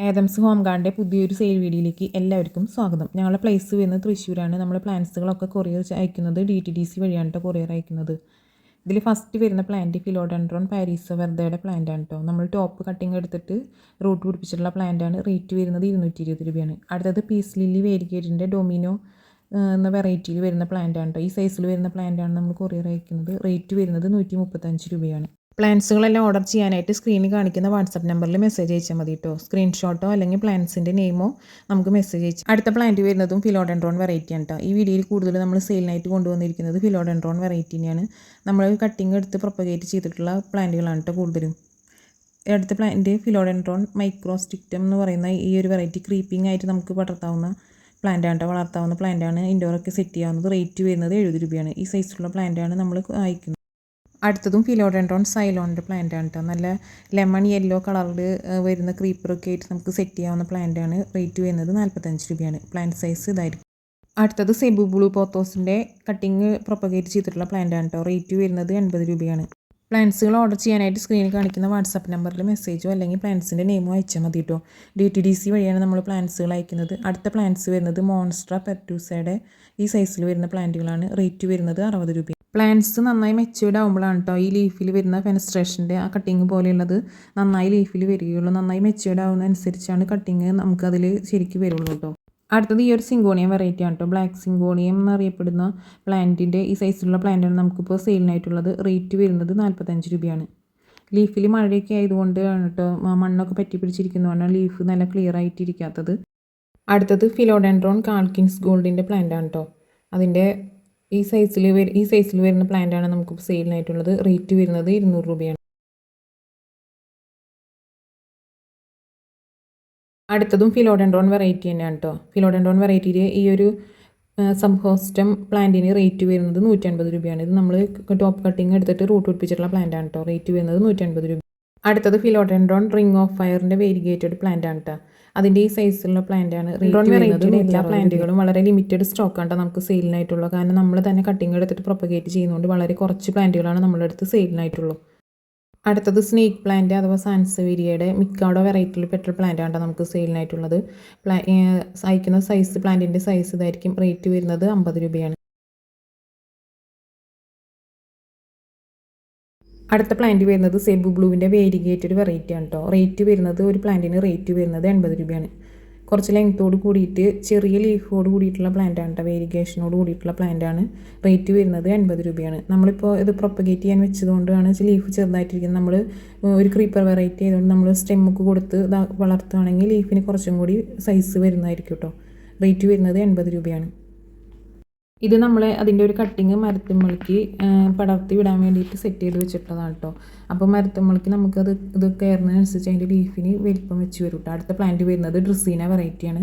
Adams home ഗാർഡിൻ്റെ പുതിയൊരു sale വീഡിയോയിലേക്ക് എല്ലാവർക്കും സ്വാഗതം. ഞങ്ങളുടെ പ്ലേസ് വരുന്നത് തൃശ്ശൂരാണ്. നമ്മൾ പ്ലാന്റ്സുകളൊക്കെ കൊറിയർ അയക്കുന്നത് DTDC വഴിയാണ് കേട്ടോ കൊറിയർ അയക്കുന്നത്. ഇതിൽ ഫസ്റ്റ് വരുന്ന പ്ലാന്റ് ഫിലോഡെൻഡ്രോൺ പാരീസോ വെർദയുടെ പ്ലാന്റ് ആണ് കേട്ടോ. നമ്മൾ ടോപ്പ് കട്ടിങ് എടുത്തിട്ട് റൂട്ട് പിടിപ്പിച്ചിട്ടുള്ള പ്ലാന്റ് ആണ്. റേറ്റ് വരുന്നത് 220 രൂപയാണ്. അടുത്തത് പീസ് ലില്ലി വേരിഗേറ്റിൻ്റെ ഡൊമിനോ എന്ന വെറൈറ്റിയിൽ വരുന്ന പ്ലാന്റ് ആണ് കേട്ടോ. ഈ സൈസിൽ വരുന്ന പ്ലാന്റ് ആണ് നമ്മൾ കൊറിയർ അയക്കുന്നത്. റേറ്റ് വരുന്നത് 135 രൂപയാണ്. പ്ലാന്റ്സുകളെല്ലാം ഓർഡർ ചെയ്യാനായിട്ട് സ്ക്രീനിൽ കാണിക്കുന്ന വാട്സപ്പ് നമ്പറിൽ മെസ്സേജ് അയച്ചാൽ മതി കേട്ടോ. സ്ക്രീൻഷോട്ടോ അല്ലെങ്കിൽ പ്ലാന്റ്സിൻ്റെ നെയിമോ നമുക്ക് മെസ്സേജ് അയച്ചു. അടുത്ത പ്ലാന്റ് വരുന്നതും ഫിലോഡെൻഡ്രോൺ വെറൈറ്റി ആണ് കേട്ടോ. ഈ വീഡിയോയിൽ കൂടുതൽ നമ്മൾ സെയിലിനായിട്ട് കൊണ്ടുവന്നിരിക്കുന്നത് ഫിലോഡെൻഡ്രോൺ വെറൈറ്റിനെയാണ്. നമ്മൾ കട്ടിങ് എടുത്ത് പ്രൊപ്പഗേറ്റ് ചെയ്തിട്ടുള്ള പ്ലാന്റുകളാണ് കേട്ടോ കൂടുതലും. അടുത്ത പ്ലാന്റ് ഫിലോഡെൻഡ്രോൺ മൈക്രോസ്റ്റിക്റ്റം എന്ന് പറയുന്ന ഈ ഒരു വെറൈറ്റി ക്രീപ്പിംഗ് ആയിട്ട് നമുക്ക് വളർത്താവുന്ന പ്ലാന്റ് ആണ് കേട്ടോ. വളർത്താവുന്ന പ്ലാന്റ് ആണ്. ഇൻഡോറൊക്കെ സെറ്റ് ചെയ്യാവുന്നത്. റേറ്റ് വരുന്നത് 70 രൂപയാണ്. ഈ സൈസിലുള്ള പ്ലാന്റ് ആണ് നമ്മൾ അയക്കുന്നത്. അടുത്തതും ഫിലോഡെൻഡ്രോൺ സൈലോണിൻ്റെ പ്ലാന്റ് ആണ് കേട്ടോ. നല്ല ലെമൺ യെല്ലോ കളറിൽ വരുന്ന ക്രീപ്പറൊക്കെ ആയിട്ട് നമുക്ക് സെറ്റ് ചെയ്യാവുന്ന പ്ലാന്റ് ആണ്. റേറ്റ് വരുന്നത് 45 രൂപയാണ്. പ്ലാന്റ് സൈസ് ഇതായിരിക്കും. അടുത്തത് സെബു ബ്ലൂ പോത്തോസിൻ്റെ കട്ടിങ് പ്രൊപ്പഗേറ്റ് ചെയ്തിട്ടുള്ള പ്ലാന്റ് ആണ് കേട്ടോ. റേറ്റ് വരുന്നത് 80 രൂപയാണ്. പ്ലാന്റ്സുകൾ ഓർഡർ ചെയ്യാനായിട്ട് സ്ക്രീനിൽ കാണിക്കുന്ന വാട്സപ്പ് നമ്പറിൽ മെസ്സേജോ അല്ലെങ്കിൽ പ്ലാന്റ്സിൻ്റെ നെയിമോ അയച്ചാൽ മതി കേട്ടോ. DTDC വഴിയാണ് നമ്മൾ പ്ലാന്റ്സുകൾ അയക്കുന്നത്. അടുത്ത പ്ലാന്റ്സ് വരുന്നത് മോൺസ്ട്ര പെർട്ടൂസയുടെ ഈ സൈസിൽ വരുന്ന പ്ലാന്റുകളാണ്. റേറ്റ് വരുന്നത് 60 രൂപ. പ്ലാന്റ്സ് നന്നായി മെച്ചുവേർഡ് ആകുമ്പോഴാണ് കേട്ടോ ഈ ലീഫിൽ വരുന്ന ഫെനസ്ട്രേഷൻ്റെ ആ കട്ടിങ് പോലെയുള്ളത് നന്നായി ലീഫിൽ വരികയുള്ളൂ. നന്നായി മെച്ചുവേർഡ് ആവുന്നതനുസരിച്ചാണ് കട്ടിങ് നമുക്കതിൽ ശരിക്കും വരുള്ളൂ കേട്ടോ. അടുത്തത് ഈ ഒരു സിങ്കോണിയം വെറൈറ്റി ആണ് കേട്ടോ. ബ്ലാക്ക് സിങ്കോണിയം എന്നറിയപ്പെടുന്ന പ്ലാന്റിൻ്റെ ഈ സൈസിലുള്ള പ്ലാന്റാണ് നമുക്കിപ്പോൾ സെയിലിനായിട്ടുള്ളത്. റേറ്റ് വരുന്നത് 45 രൂപയാണ്. ലീഫിൽ മഴയൊക്കെ ആയതുകൊണ്ട് ആണ് കേട്ടോ, മണ്ണൊക്കെ പറ്റി പിടിച്ചിരിക്കുന്നതുകൊണ്ടാണ് ലീഫ് നല്ല ക്ലിയർ ആയിട്ടിരിക്കാത്തത്. അടുത്തത് ഫിലോഡെൻഡ്രോൺ കാൾക്കിൻസ് ഗോൾഡിൻ്റെ പ്ലാന്റ് ആണ് കേട്ടോ. അതിൻ്റെ ഈ സൈസിൽ വരുന്ന പ്ലാന്റ് ആണ് നമുക്ക് സെയിലിനായിട്ടുള്ളത്. റേറ്റ് വരുന്നത് 200 രൂപയാണ്. അടുത്തതും ഫിലോഡെൻഡ്രോൺ വെറൈറ്റി തന്നെയാണ് കേട്ടോ. ഫിലോഡെൻഡ്രോൺ വെറൈറ്റിയിൽ ഈ ഒരു സബ്ഹോസ്റ്റം പ്ലാന്റിന് റേറ്റ് വരുന്നത് 150 രൂപയാണ്. ഇത് നമ്മൾ ടോപ്പ് കട്ടിങ് എടുത്തിട്ട് റൂട്ട് പിടിപ്പിച്ചിട്ടുള്ള പ്ലാന്റ് ആണ് കേട്ടോ. റേറ്റ് വരുന്നത് 150 രൂപ. അടുത്തത് ഫിലോഡെൻഡ്രോൺ റിംഗ് ഓഫ് ഫയറിൻ്റെ വേരിഗേറ്റഡ് പ്ലാന്റ് ആണ് കേട്ടോ. അതിൻ്റെ ഈ സൈസിലുള്ള പ്ലാന്റ് ആണ്. എല്ലാ പ്ലാന്റുകളും വളരെ ലിമിറ്റഡ് സ്റ്റോക്കാണ് കേട്ടോ നമുക്ക് സെയിലിനായിട്ടുള്ളൂ. കാരണം നമ്മൾ തന്നെ കട്ടിങ് എടുത്തിട്ട് പ്രൊപ്പഗേറ്റ് ചെയ്യുന്നതുകൊണ്ട് വളരെ കുറച്ച് പ്ലാന്റുകളാണ് നമ്മുടെ അടുത്ത് സെയിലിനായിട്ടുള്ളൂ. അടുത്തത് സ്നേക്ക് പ്ലാന്റ് അഥവാ സാൻസവേരിയയുടെ മിക്കാഡോ വെറൈറ്റിയിൽ പെട്ട പ്ലാന്റ് ആണ് നമുക്ക് സെയിലിനായിട്ടുള്ളത്. അയക്കുന്ന സൈസ് പ്ലാന്റിൻ്റെ സൈസ് ഇതായിരിക്കും. റേറ്റ് വരുന്നത് 50 രൂപയാണ്. അടുത്ത പ്ലാന്റ് വരുന്നത് സെബു ബ്ലൂവിൻ്റെ വേരിഗേറ്റഡ് വെറൈറ്റി ആണ് കേട്ടോ. റേറ്റ് വരുന്നത് ഒരു പ്ലാന്റിന് റേറ്റ് വരുന്നത് 80 രൂപയാണ്. കുറച്ച് ലെങ്ത്തോട് കൂടിയിട്ട് ചെറിയ ലീഫോട് കൂടിയിട്ടുള്ള പ്ലാന്റ് ആണ് കേട്ടോ. വേരിഗേഷനോട് കൂടിയിട്ടുള്ള പ്ലാന്റ് ആണ്. റേറ്റ് വരുന്നത് 80 രൂപയാണ്. നമ്മളിപ്പോൾ ഇത് പ്രൊപ്പഗേറ്റ് ചെയ്യാൻ വെച്ചതുകൊണ്ടാണ് ലീഫ് ചെറുതായിട്ടിരിക്കുന്നത്. നമ്മൾ ഒരു ക്രീപ്പർ വെറൈറ്റി ആയതുകൊണ്ട് നമ്മൾ സ്റ്റെമ്മൊക്കെ കൊടുത്ത് വളർത്തുകയാണെങ്കിൽ ലീഫിന് കുറച്ചും കൂടി സൈസ് വരുന്നതായിരിക്കും കേട്ടോ. റേറ്റ് വരുന്നത് 80 രൂപയാണ്. ഇത് നമ്മൾ അതിൻ്റെ ഒരു കട്ടിങ് മരത്തുമ്മളിക്ക് പടർത്തി വിടാൻ വേണ്ടിയിട്ട് സെറ്റ് ചെയ്ത് വെച്ചിട്ടുള്ളതാണ് കേട്ടോ. അപ്പോൾ മരത്തുമ്മളിക്ക് നമുക്കത് ഇത് കയറുന്നതിനനുസരിച്ച് അതിൻ്റെ ലീഫിന് വലിപ്പം വെച്ച് വരും കേട്ടോ. അടുത്ത പ്ലാന്റ് വരുന്നത് ഡ്രസ്സീന വെറൈറ്റിയാണ്.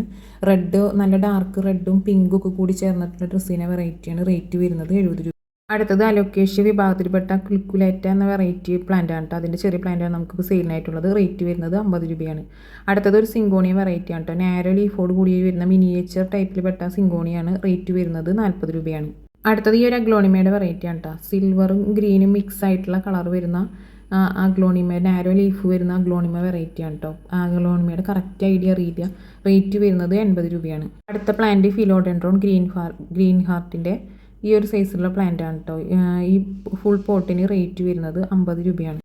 റെഡ് നല്ല ഡാർക്ക് റെഡും പിങ്കും ഒക്കെ കൂടി ചേർന്നിട്ടുള്ള ഡ്രസ്സീന വെറൈറ്റിയാണ്. റേറ്റ് വരുന്നത് 70 രൂപ. അടുത്തത് അലോക്കേഷ്യ വിഭാഗത്തിൽപ്പെട്ട ക്ലിക്കുലേറ്റ എന്ന വെറൈറ്റി പ്ലാന്റ് ആണ് കേട്ടോ. അതിൻ്റെ ചെറിയ പ്ലാന്റാണ് നമുക്കിപ്പോൾ സെയിലിനായിട്ടുള്ളത്. റേറ്റ് വരുന്നത് 50 രൂപയാണ്. അടുത്തത് ഒരു സിങ്കോണിയ വെറൈറ്റി ആണ് കേട്ടോ. നാരോ ലീഫോട് കൂടി വരുന്ന മിനിയേച്ചർ ടൈപ്പിൽപ്പെട്ട സിങ്കോണിയാണ്. റേറ്റ് വരുന്നത് 40 രൂപയാണ്. അടുത്തത് ഈ ഒരു അഗ്ലോണിമയുടെ വെറൈറ്റി ആണ് കേട്ടോ. സിൽവറും ഗ്രീനും മിക്സ് ആയിട്ടുള്ള കളർ വരുന്ന അഗ്ലോണിമ നാരോ ലീഫ് വരുന്ന അഗ്ലോണിമ വെറൈറ്റി ആണ് കേട്ടോ. അഗ്ലോണിമയുടെ കറക്റ്റ് ഐഡിയ അറിയില്ല. റേറ്റ് വരുന്നത് 80 രൂപയാണ്. അടുത്ത പ്ലാന്റ് ഫിലോഡെൻഡ്രോൺ ഗ്രീൻ ഹാർട്ടിൻ്റെ ഈ ഒരു സൈസിലുള്ള പ്ലാന്റ് ആണ് കേട്ടോ. ഈ ഫുൾ പോട്ടിന് റേറ്റ് വരുന്നത് 50 രൂപയാണ്.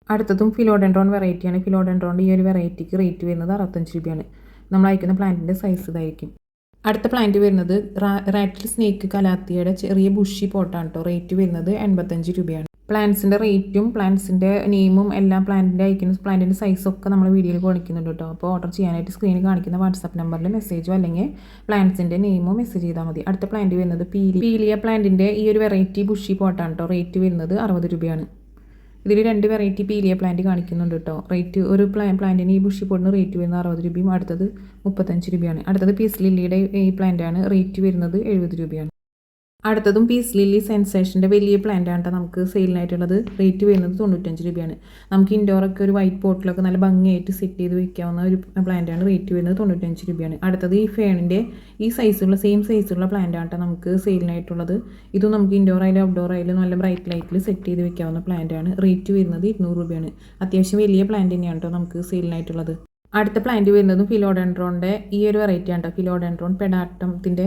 അടുത്തതും ഫിലോഡെൻഡ്രോൺ വെറൈറ്റിയാണ്. ഫിലോഡെൻഡ്രോണിൻ്റെ ഈ ഒരു വെറൈറ്റിക്ക് റേറ്റ് വരുന്നത് 65 രൂപയാണ്. നമ്മൾ അയക്കുന്ന പ്ലാന്റിൻ്റെ സൈസ് ഇതായിരിക്കും. അടുത്ത പ്ലാന്റ് വരുന്നത് റാറ്റിൽ സ്നേക്ക് കലാത്തിയുടെ ചെറിയ ബുഷി പോട്ടാണ് കേട്ടോ. റേറ്റ് വരുന്നത് 85 രൂപയാണ്. പ്ലാന്റ്സിൻ്റെ റേറ്റും പ്ലാന്റ്സിൻ്റെ നെയിമും എല്ലാം പ്ലാന്റിൻ്റെ അയക്കുന്ന പ്ലാന്റിൻ്റെ സൈസൊക്കെ നമ്മൾ വീഡിയോയിൽ കാണിക്കുന്നുണ്ട് കേട്ടോ. അപ്പോൾ ഓർഡർ ചെയ്യാനായിട്ട് സ്ക്രീനിൽ കാണിക്കുന്ന വാട്സപ്പ് നമ്പറിൽ മെസ്സേജോ അല്ലെങ്കിൽ പ്ലാന്റ്സിൻ്റെ നെയിമോ മെസ്സേജ് ചെയ്താൽ മതി. അടുത്ത പ്ലാന്റ് വരുന്നത് പീലിയ പ്ലാന്റിൻ്റെ ഈ ഒരു വെറൈറ്റി ബുഷി പോട്ടാണ് കേട്ടോ. റേറ്റ് വരുന്നത് 60 രൂപയാണ്. ഇതിൽ 2 വെറൈറ്റി പീലിയ പ്ലാന്റ് കാണിക്കുന്നുണ്ട് കേട്ടോ. റേറ്റ് ഒരു പ്ലാന്റിന് ഈ ബുഷി പോട്ടിന് റേറ്റ് വരുന്നത് 60 രൂപയും അടുത്തത് 35 രൂപയാണ്. അടുത്തത് പീസ് ലില്ലിയുടെ ഈ പ്ലാന്റാണ്. റേറ്റ് വരുന്നത് 70 രൂപയാണ്. അടുത്തതും പീസ് ലില്ലി സെൻസേഷൻ്റെ വലിയ പ്ലാന്റ് ആണ് നമുക്ക് സെയിലിനായിട്ടുള്ളത്. റേറ്റ് വരുന്നത് 95 രൂപയാണ്. നമുക്ക് ഇൻഡോറൊക്കെ ഒരു വൈറ്റ് പോട്ടിലൊക്കെ നല്ല ഭംഗിയായിട്ട് സെറ്റ് ചെയ്ത് വയ്ക്കാവുന്ന ഒരു പ്ലാന്റ് ആണ്. റേറ്റ് വരുന്നത് 95 രൂപയാണ്. അടുത്തത് ഈ ഫേണിൻ്റെ ഈ സൈസുള്ള സെയിം സൈസുള്ള പ്ലാന്റ് ആണ് നമുക്ക് സെയിലിനായിട്ടുള്ളത്. ഇതും നമുക്ക് ഇൻഡോർ ആയാലും ഔട്ട്ഡോർ ആയാലും നല്ല ബ്രൈറ്റ് ലൈറ്റിൽ സെറ്റ് ചെയ്ത് വയ്ക്കാവുന്ന പ്ലാന്റ് ആണ്. റേറ്റ് വരുന്നത് 200 രൂപയാണ്. അത്യാവശ്യം വലിയ പ്ലാന്റ് തന്നെയാണ് കേട്ടോ നമുക്ക് സെയിലിനായിട്ടുള്ളത്. അടുത്ത പ്ലാന്റ് വരുന്നതും ഫിലോഡെൻഡ്രോണിൻ്റെ ഈ ഒരു വെറൈറ്റിയാണ് കേട്ടോ. ഫിലോഡെൻഡ്രോൺ പെഡാട്ടത്തിൻ്റെ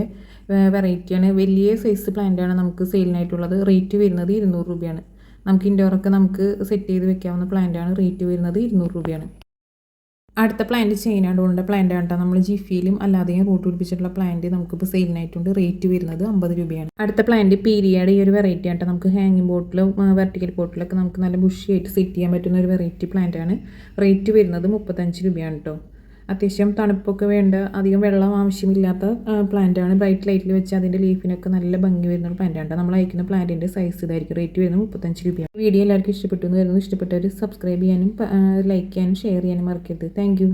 വെറൈറ്റിയാണ്. വലിയ സൈസ് പ്ലാന്റാണ് നമുക്ക് സെയിലിനായിട്ടുള്ളത്. റേറ്റ് വരുന്നത് 200 രൂപയാണ്. നമുക്ക് ഇൻഡോറൊക്കെ നമുക്ക് സെറ്റ് ചെയ്ത് വെക്കാവുന്ന പ്ലാന്റാണ്. റേറ്റ് വരുന്നത് 200 രൂപയാണ്. അടുത്ത പ്ലാന്റ് ചൈന ഡോളിൻ്റെ പ്ലാന്റ് ആണ് കേട്ടോ. നമ്മൾ ജിഫിയിലും അല്ലാതെയും റൂട്ട് പിടിപ്പിച്ചിട്ടുള്ള പ്ലാന്റ് നമുക്കിപ്പോൾ സെയിലിനായിട്ടുണ്ട്. റേറ്റ് വരുന്നത് 50 രൂപയാണ്. അടുത്ത പ്ലാന്റ് പീരിയഡ് ഈ ഒരു വെറൈറ്റി ആണ് കേട്ടോ. നമുക്ക് ഹാങ്ങിങ് ബോട്ടിലും വെർട്ടിക്കൽ ബോട്ടിലൊക്കെ നമുക്ക് നല്ല ബുഷിയായിട്ട് സെറ്റ് ചെയ്യാൻ പറ്റുന്ന ഒരു വെറൈറ്റി പ്ലാന്റ് ആണ്. റേറ്റ് വരുന്നത് 35 രൂപയാണ് കേട്ടോ. അത്യാവശ്യം തണുപ്പൊക്കെ വേണ്ട, അധികം വെള്ളം ആവശ്യമില്ലാത്ത പ്ലാന്റ് ആണ്. ബ്രൈറ്റ് ലൈറ്റിൽ വെച്ച് അതിൻ്റെ ലീഫിനൊക്കെ നല്ല ഭംഗി വരുന്ന ഒരു പ്ലാന്റ് ആണ്. നമ്മൾ അയക്കുന്ന പ്ലാന്റിൻ്റെ സൈസ് ഇതായിരിക്കും. റേറ്റ് വരുന്നത് 35 രൂപയാണ്. വീഡിയോ എല്ലാവർക്കും ഇഷ്ടപ്പെട്ടു എന്ന് വരുന്നു. ഇഷ്ടപ്പെട്ടവർ സബ്സ്ക്രൈബ് ചെയ്യാനും ലൈക്ക് ചെയ്യാനും ഷെയർ ചെയ്യാനും മറക്കരുത്. താങ്ക്